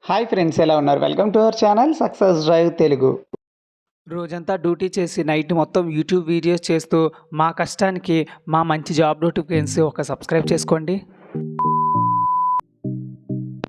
Hi friends, ఎలా ఉన్నారు? Welcome to our channel success drive Telugu. రోజంతా డ్యూటీ చేసి నైట్ మొత్తం యూట్యూబ్ వీడియోస్ చేస్తూ మా కష్టానికి మా మంచి జాబ్ నోటిఫికేషన్స్ ఒక సబ్స్క్రైబ్ చేసుకోండి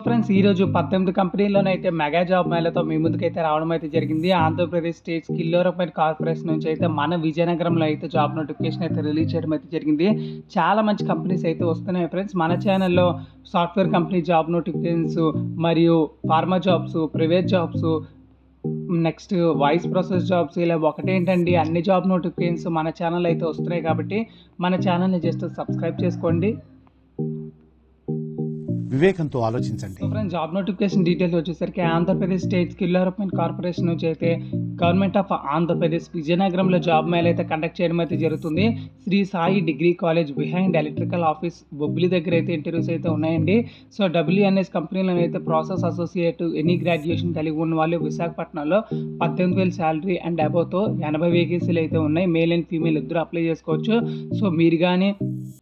ఫ్రెండ్స్. ఈరోజు 18 కంపెనీలోనైతే మెగా జాబ్ మేళతో మీ ముందుకైతే రావడం అయితే జరిగింది. Andhra Pradesh state skill development corporation నుంచి అయితే మన విజయనగరంలో అయితే జాబ్ నోటిఫికేషన్ అయితే రిలీజ్ చేయడం అయితే జరిగింది. చాలా మంచి కంపెనీస్ అయితే వస్తున్నాయి ఫ్రెండ్స్. మన ఛానల్లో సాఫ్ట్వేర్ కంపెనీ జాబ్ నోటిఫికేషన్స్ మరియు pharma jobs, private jobs, next voice process jobs, ఇలా ఒకటేంటండి అన్ని జాబ్ నోటిఫికేషన్స్ మన ఛానల్ అయితే వస్తున్నాయి. కాబట్టి మన ఛానల్ని జస్ట్ సబ్స్క్రైబ్ చేసుకోండి. వివేకంతో ఆలోచించండి. ఫ్రెండ్స్, జాబ్ నోటిఫికేషన్ డీటెయిల్స్ వచ్చేసరికి Andhra Pradesh state skill development corporation నుంచి అయితే గవర్నమెంట్ ఆఫ్ ఆంధ్రప్రదేశ్ విజయనగరంలో జాబ్ మేళ అయితే కండక్ట్ చేయడం అయితే జరుగుతుంది. Shri Sai degree college behind electrical office Bobbili దగ్గర అయితే ఇంటర్వ్యూస్ అయితే ఉన్నాయండి. సో WNS కంపెనీలో అయితే ప్రాసెస్ అసోసియేట్ ఎనీ గ్రాడ్యుయేషన్ కలిగి ఉన్న వాళ్ళు విశాఖపట్నంలో 18,000 శాలరీ అండ్ అబోవ్తో 80 వేకెన్సీలు అయితే ఉన్నాయి. మేల్ అండ్ ఫీమేల్ ఇద్దరు అప్లై చేసుకోవచ్చు. సో మీరు కానీ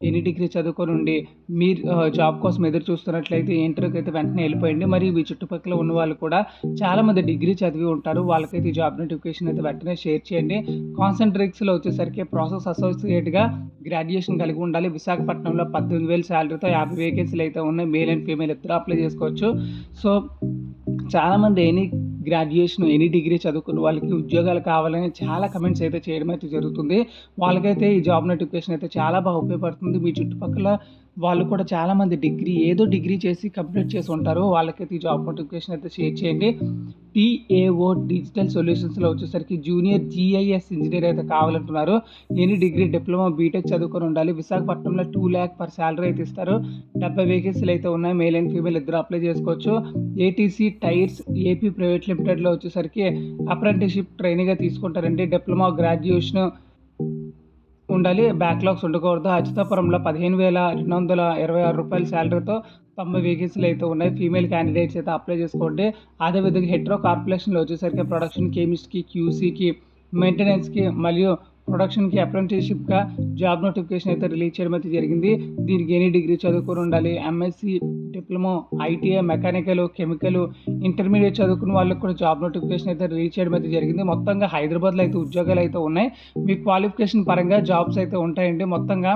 ఎనీ డిగ్రీ చదువుకొని ఉండి మీరు జాబ్ కోసం ఎదురు చూస్తున్నట్లయితే ఇంటర్వ్యూకి అయితే వెంటనే వెళ్ళిపోయింది. మరియు మీ చుట్టుపక్కల ఉన్న వాళ్ళు కూడా చాలామంది డిగ్రీ చదివి ఉంటారు, వాళ్ళకైతే ఈ జాబ్ నోటిఫికేషన్ అయితే వెంటనే షేర్ చేయండి. కాన్సెంట్రిక్స్లో వచ్చేసరికి ప్రాసెస్ అసోసియేట్గా గ్రాడ్యుయేషన్ కలిగి ఉండాలి. విశాఖపట్నంలో 18,000 శాలరీతో 50 వేకెన్సీలు అయితే ఉన్నాయి. మేల్ అండ్ ఫీమేల్ ఇద్దరు అప్లై చేసుకోవచ్చు. సో చాలామంది ఎనీ డిగ్రీ చదువుకున్న వాళ్ళకి ఉద్యోగాలు కావాలని చాలా కమెంట్స్ అయితే చేయడం అయితే జరుగుతుంది. వాళ్ళకైతే ఈ జాబ్ నోటిఫికేషన్ అయితే చాలా బాగా ఉపయోగపడుతుంది. మీ చుట్టుపక్కల వాళ్ళు కూడా చాలామంది ఏదో డిగ్రీ చేసి కంప్లీట్ చేసి ఉంటారు, వాళ్ళకైతే ఈ జాబ్ నోటిఫికేషన్ అయితే షేర్ చేయండి. TAO డిజిటల్ సొల్యూషన్స్లో వచ్చేసరికి జూనియర్ GIS ఇంజనీర్ అయితే కావాలంటున్నారు. ఎనీ డిగ్రీ, డిప్లొమా, బీటెక్ చదువుకొని ఉండాలి. విశాఖపట్నంలో 2 lakh పర్ శాలరీ అయితే ఇస్తారు. 70 వేకెన్సీలు అయితే ఉన్నాయి. మేల్ అండ్ ఫీమేల్ ఇద్దరు అప్లై చేసుకోవచ్చు. ATC టైర్స్ AP ప్రైవేట్ లిమిటెడ్లో వచ్చేసరికి అప్రెంటిస్షిప్ ట్రైనింగ్గా తీసుకుంటారండి. డిప్లొమా, గ్రాడ్యుయేషన్ ఉండాలి, బ్యాక్లాగ్స్ ఉండకూడదు. అచ్యుతాపురంలో 15,226 రూపాయల శాలరీతో 90 వేకెన్సీలు అయితే ఉన్నాయి. ఫీమేల్ క్యాండిడేట్స్ అయితే అప్లై చేసుకోండి. అదేవిధంగా హెట్రో కార్పొరేషన్లో వచ్చేసరికి ప్రొడక్షన్ కెమిస్ట్కి, QCకి, మెయింటెనెన్స్కి మరియు ప్రొడక్షన్కి అప్రెంటిస్షిప్గా జాబ్ నోటిఫికేషన్ అయితే రిలీజ్ చేయడం అయితే జరిగింది. దీనికి ఎనీ డిగ్రీ చదువుకొని ఉండాలి. MSc, diploma, ITI, mechanical, chemical, intermediate చదువుకున్న వాళ్ళకి కూడా జాబ్ నోటిఫికేషన్ అయితే రిలీజ్ చేయడం అయితే జరిగింది. మొత్తంగా హైదరాబాద్లో అయితే ఉద్యోగాలు అయితే ఉన్నాయి. మీ క్వాలిఫికేషన్ పరంగా జాబ్స్ అయితే ఉంటాయండి. మొత్తంగా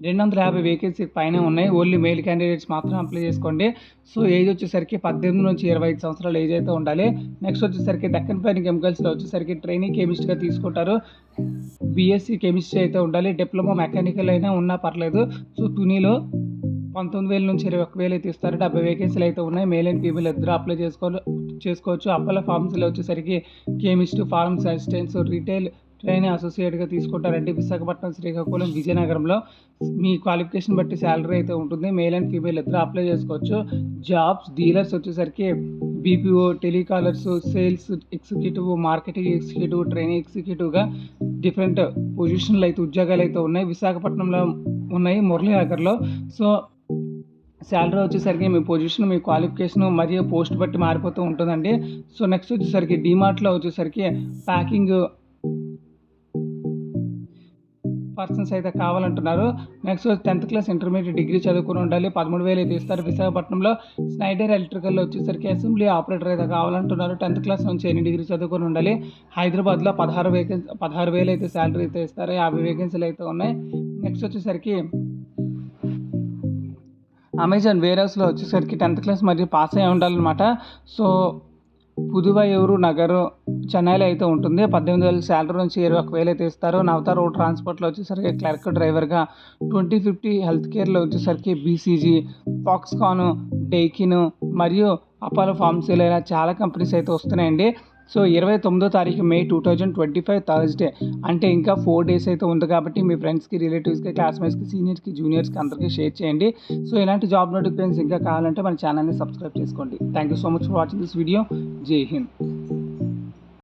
250 వేకెన్సీ పైన ఉన్నాయి. ఓన్లీ మెయిల్ క్యాండిడేట్స్ మాత్రం అప్లై చేసుకోండి. సో ఏజ్ వచ్చేసరికి 18 నుంచి 25 సంవత్సరాల ఏజ్ అయితే ఉండాలి. నెక్స్ట్ వచ్చేసరికి డక్కన్ ఫైన్ కెమికల్స్లో వచ్చేసరికి ట్రైనింగ్ కెమిస్ట్గా తీసుకుంటారు. BSc కెమిస్ట్రీ అయితే ఉండాలి. డిప్లొమా మెకానికల్ అయినా ఉన్నా పర్లేదు. సో తునిలో 19,000 నుంచి 21,000 అయితే ఇస్తారు. 70 వేకెన్సీలు అయితే ఉన్నాయి. మేల్ అండ్ ఫీమేల్ ఇద్దరు అప్లై చేసుకోవచ్చు. అప్పల ఫార్మసీలో వచ్చేసరికి chemist, pharmacy assistants, retail training అసోసియేట్గా తీసుకుంటారండి. విశాఖపట్నం, శ్రీకాకుళం, విజయనగరంలో మీ క్వాలిఫికేషన్ బట్టి శాలరీ అయితే ఉంటుంది. మేల్ అండ్ ఫీమేల్ ఇద్దరు అప్లై చేసుకోవచ్చు. జాబ్స్ డీలర్స్ వచ్చేసరికి BPO, telecallers, sales executive, marketing executive, training ఎగ్జిక్యూటివ్గా డిఫరెంట్ పొజిషన్లు అయితే ఉద్యోగాలు అయితే ఉన్నాయి. విశాఖపట్నంలో ఉన్నాయి, మురళీనగర్లో. సో శాలరీ వచ్చేసరికి మీ పొజిషన్, మీ క్వాలిఫికేషన్ మరియు పోస్ట్ బట్టి మారిపోతూ ఉంటుందండి. సో నెక్స్ట్ వచ్చేసరికి డిమార్ట్లో వచ్చేసరికి ప్యాకింగ్ పర్సన్స్ అయితే కావాలంటున్నారు. Next 10th class, intermediate, degree చదువుకుని ఉండాలి. 13,000 అయితే ఇస్తారు. విశాఖపట్నంలో స్నైడర్ ఎలక్ట్రికల్లో వచ్చేసరికి అసెంబ్లీ ఆపరేటర్ అయితే కావాలంటున్నారు. 10th క్లాస్ నుంచి ఎన్ని డిగ్రీ చదువుకొని ఉండాలి. హైదరాబాద్లో 16,000 అయితే శాలరీ అయితే ఇస్తారు. 50 వేకెన్సీలు అయితే ఉన్నాయి. నెక్స్ట్ వచ్చేసరికి అమెజాన్ వేర్ హౌస్లో వచ్చేసరికి 10th క్లాస్ మరియు పాస్ అయి ఉండాలన్నమాట. సో పుదువైయూరు నగర్, చెన్నైలో అయితే ఉంటుంది. 18,000 శాలరీ నుంచి 21,000 అయితే ఇస్తారు. నవత రోడ్ ట్రాన్స్పోర్ట్లో వచ్చేసరికి క్లర్క్ డ్రైవర్గా, 2050 హెల్త్ కేర్లో వచ్చేసరికి BCG, ఫాక్స్కాన్, డైకిన్ మరియు అపోలో ఫార్మసీలో ఇలా చాలా కంపెనీస్ అయితే వస్తున్నాయండి. సో 29వ తారీఖు మే 2025 థర్స్డే, అంటే ఇంకా 4 days అయితే ఉంది. కాబట్టి మీ ఫ్రెండ్స్కి, రిలేటివ్స్కి, క్లాస్మేట్స్కి, సీనియర్స్కి, జూనియర్స్కి అందరికీ షేర్ చేయండి. సో ఇలాంటి జాబ్ నోటిఫికేషన్స్ ఇంకా కావాలంటే మన ఛానల్ని సబ్స్క్రైబ్ చేసుకోండి. Thank you so much for watching this video. జై హింద్.